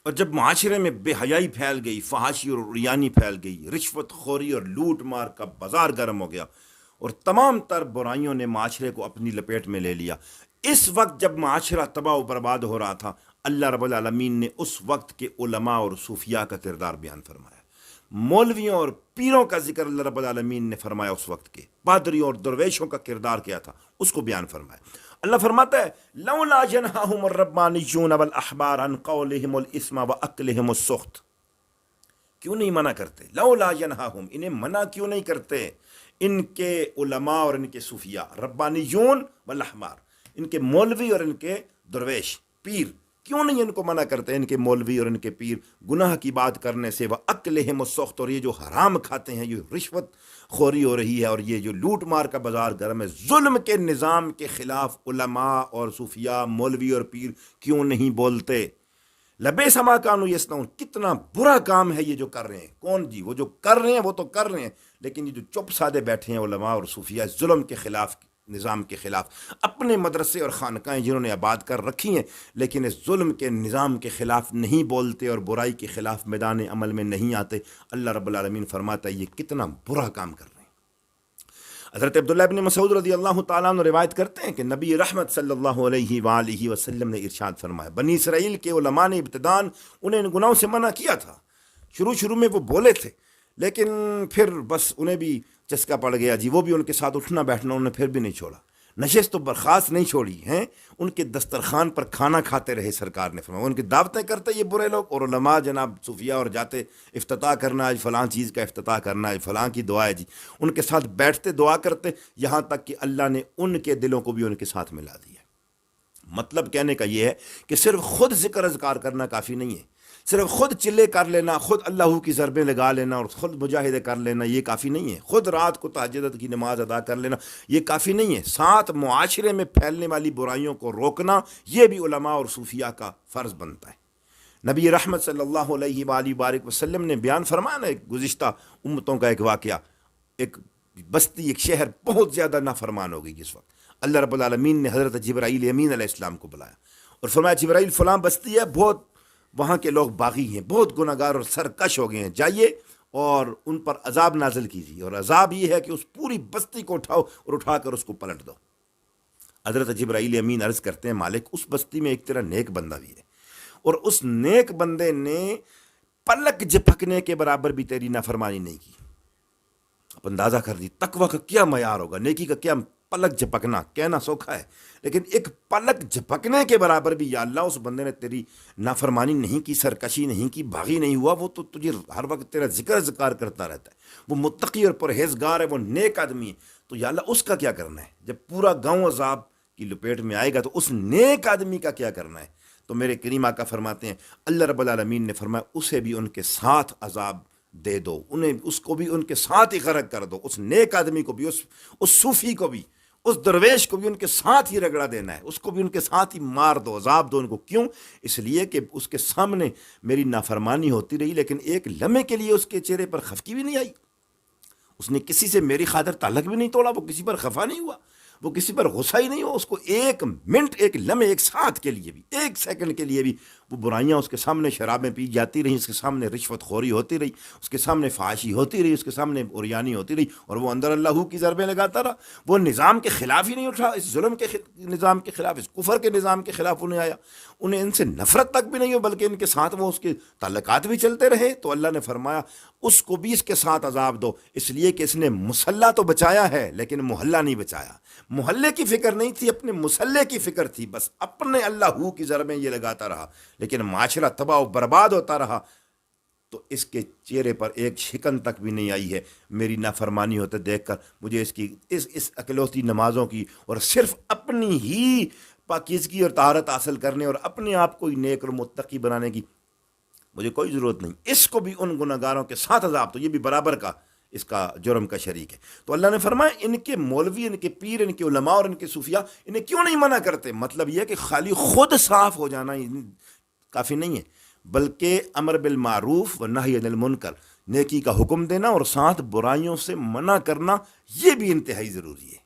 اور جب معاشرے میں بے حیائی پھیل گئی، فحاشی اور عریانی پھیل گئی، رشوت خوری اور لوٹ مار کا بازار گرم ہو گیا اور تمام تر برائیوں نے معاشرے کو اپنی لپیٹ میں لے لیا، اس وقت جب معاشرہ تباہ و برباد ہو رہا تھا، اللہ رب العالمین نے اس وقت کے علماء اور صوفیاء کا کردار بیان فرمایا، مولویوں اور پیروں کا ذکر اللہ رب العالمین نے فرمایا، اس وقت کے پادریوں اور درویشوں کا کردار کیا تھا اس کو بیان فرمایا۔ اللہ فرماتا ہے لولا ینہاہم الربانیون والاحبار عن قولہم الاسم واکلہم السخط، کیوں نہیں منع کرتے؟ لولا ینہاہم، انہیں منع کیوں نہیں کرتے ان کے علماء اور ان کے صوفیاء، ربانیون والاحبار، ان کے مولوی اور ان کے درویش پیر، کیوں نہیں ان کو منع کرتے ان کے مولوی اور ان کے پیر گناہ کی بات کرنے سے، وَأَكْلِهِمُ السُّخْطِ، اور یہ جو حرام کھاتے ہیں، یہ رشوت خوری ہو رہی ہے اور یہ جو لوٹ مار کا بازار گرم ہے، ظلم کے نظام کے خلاف علماء اور صوفیاء، مولوی اور پیر کیوں نہیں بولتے؟ لبئس ما کانوا یصنعون، کتنا برا کام ہے یہ جو کر رہے ہیں۔ کون جی؟ وہ جو کر رہے ہیں وہ تو کر رہے ہیں، لیکن یہ جو چپ سادے بیٹھے ہیں علماء اور صوفیاء ظلم کے خلاف، نظام کے خلاف، اپنے مدرسے اور خانقاہیں جنہوں نے آباد کر رکھی ہیں لیکن اس ظلم کے نظام کے خلاف نہیں بولتے اور برائی کے خلاف میدان عمل میں نہیں آتے، اللہ رب العالمین فرماتا ہے یہ کتنا برا کام کر رہے ہیں۔ حضرت عبداللہ ابن مسعود رضی اللہ تعالیٰ عنہ روایت کرتے ہیں کہ نبی رحمت صلی اللہ علیہ وآلہ وسلم نے ارشاد فرمایا، بنی اسرائیل کے علماء نے ابتداً انہیں ان گناہوں سے منع کیا تھا، شروع میں وہ بولے تھے لیکن پھر بس انہیں بھی چسکا پڑ گیا جی، وہ بھی ان کے ساتھ اٹھنا بیٹھنا انہوں نے پھر بھی نہیں چھوڑا، نشست و برخاست نہیں چھوڑی ہیں، ان کے دسترخوان پر کھانا کھاتے رہے، سرکار نے فرمایا، ان کی دعوتیں کرتے یہ برے لوگ، اور علماء جناب صوفیاء اور جاتے افتتاح کرنا، آج فلاں چیز کا افتتاح کرنا، آج فلاں کی دعا ہے جی، ان کے ساتھ بیٹھتے دعا کرتے، یہاں تک کہ اللہ نے ان کے دلوں کو بھی ان کے ساتھ ملا دیا۔ مطلب کہنے کا یہ ہے کہ صرف خود ذکر اذکار کرنا کافی نہیں ہے، صرف خود چلے کر لینا، خود اللہ کی ضربیں لگا لینا اور خود مجاہدے کر لینا یہ کافی نہیں ہے، خود رات کو تہجد کی نماز ادا کر لینا یہ کافی نہیں ہے، ساتھ معاشرے میں پھیلنے والی برائیوں کو روکنا یہ بھی علماء اور صوفیاء کا فرض بنتا ہے۔ نبی رحمت صلی اللہ علیہ وآلہ وسلم نے بیان فرمایا نا ایک گزشتہ امتوں کا ایک واقعہ، ایک بستی، ایک شہر بہت زیادہ نافرمان ہو گئی اس وقت، اللہ رب العالمین نے حضرت جبرائیل امین علیہ السلام کو بلایا اور فرمایا جبرائیل فلاں بستی ہے، بہت وہاں کے لوگ باغی ہیں، بہت گناہ گار اور سرکش ہو گئے ہیں، جائیے اور ان پر عذاب نازل کیجیے، اور عذاب یہ ہے کہ اس پوری بستی کو اٹھاؤ اور اٹھا کر اس کو پلٹ دو۔ حضرت جبرائیل امین عرض کرتے ہیں مالک اس بستی میں ایک تیرا نیک بندہ بھی ہے، اور اس نیک بندے نے پلک جھپکنے کے برابر بھی تیری نافرمانی نہیں کی۔ آپ اندازہ کر دی تقوی کا کیا معیار ہوگا، نیکی کا کیا، پلک جھپکنا کہنا سوکھا ہے لیکن ایک پلک جھپکنے کے برابر بھی یا اللہ اس بندے نے تیری نافرمانی نہیں کی، سرکشی نہیں کی، باغی نہیں ہوا، وہ تو تجھے ہر وقت تیرا ذکر اذکار کرتا رہتا ہے، وہ متقی اور پرہیزگار ہے، وہ نیک آدمی ہے، تو یا اللہ اس کا کیا کرنا ہے؟ جب پورا گاؤں عذاب کی لپیٹ میں آئے گا تو اس نیک آدمی کا کیا کرنا ہے؟ تو میرے کریم آقا فرماتے ہیں اللہ رب العالمین نے فرمایا اسے بھی ان کے ساتھ عذاب دے دو، انہیں اس کو بھی ان کے ساتھ ہی غرق کر دو، اس نیک آدمی کو بھی، اس صوفی کو بھی، اس درویش کو بھی ان کے ساتھ ہی رگڑا دینا ہے، اس کو بھی ان کے ساتھ ہی مار دو، عذاب دو ان کو۔ کیوں؟ اس لیے کہ اس کے سامنے میری نافرمانی ہوتی رہی لیکن ایک لمحے کے لیے اس کے چہرے پر خفگی بھی نہیں آئی، اس نے کسی سے میری خاطر تعلق بھی نہیں توڑا، وہ کسی پر خفا نہیں ہوا، وہ کسی پر غصہ ہی نہیں ہوا، اس کو ایک منٹ، ایک لمحے، ایک ساتھ کے لیے بھی، ایک سیکنڈ کے لیے بھی وہ برائیاں اس کے سامنے شرابیں پی جاتی رہیں، اس کے سامنے رشوت خوری ہوتی رہی، اس کے سامنے فحاشی ہوتی رہی، اس کے سامنے عریانی ہوتی رہی، اور وہ اندر اللہ کی ضربیں لگاتا رہا، وہ نظام کے خلاف ہی نہیں اٹھا، اس ظلم کے نظام کے خلاف، اس کفر کے نظام کے خلاف انہیں آیا، انہیں ان سے نفرت تک بھی نہیں ہو بلکہ ان کے ساتھ وہ اس کے تعلقات بھی چلتے رہے، تو اللہ نے فرمایا اس کو بھی اس کے ساتھ عذاب دو، اس لیے کہ اس نے مسلح تو بچایا ہے لیکن محلہ نہیں بچایا، محلے کی فکر نہیں تھی، اپنے مسلح کی فکر تھی، بس اپنے اللہ کی ضربیں یہ لگاتا رہا لیکن معاشرہ تباہ و برباد ہوتا رہا، تو اس کے چہرے پر ایک شکن تک بھی نہیں آئی ہے میری نافرمانی ہوتے دیکھ کر، مجھے اس کی اس اکلوتی نمازوں کی اور صرف اپنی ہی پاکیزگی اور طہارت حاصل کرنے اور اپنے آپ کو ہی نیک اور متقی بنانے کی مجھے کوئی ضرورت نہیں، اس کو بھی ان گناہ گاروں کے ساتھ عذاب، تو یہ بھی برابر کا اس کا جرم کا شریک ہے۔ تو اللہ نے فرمایا ان کے مولوی، ان کے پیر، ان کے علماء اور ان کے صوفیاء انہیں کیوں نہیں منع کرتے؟ مطلب یہ کہ خالی خود صاف ہو جانا کافی نہیں ہے بلکہ امر بالمعروف و نہی عن المنکر، نیکی کا حکم دینا اور ساتھ برائیوں سے منع کرنا یہ بھی انتہائی ضروری ہے۔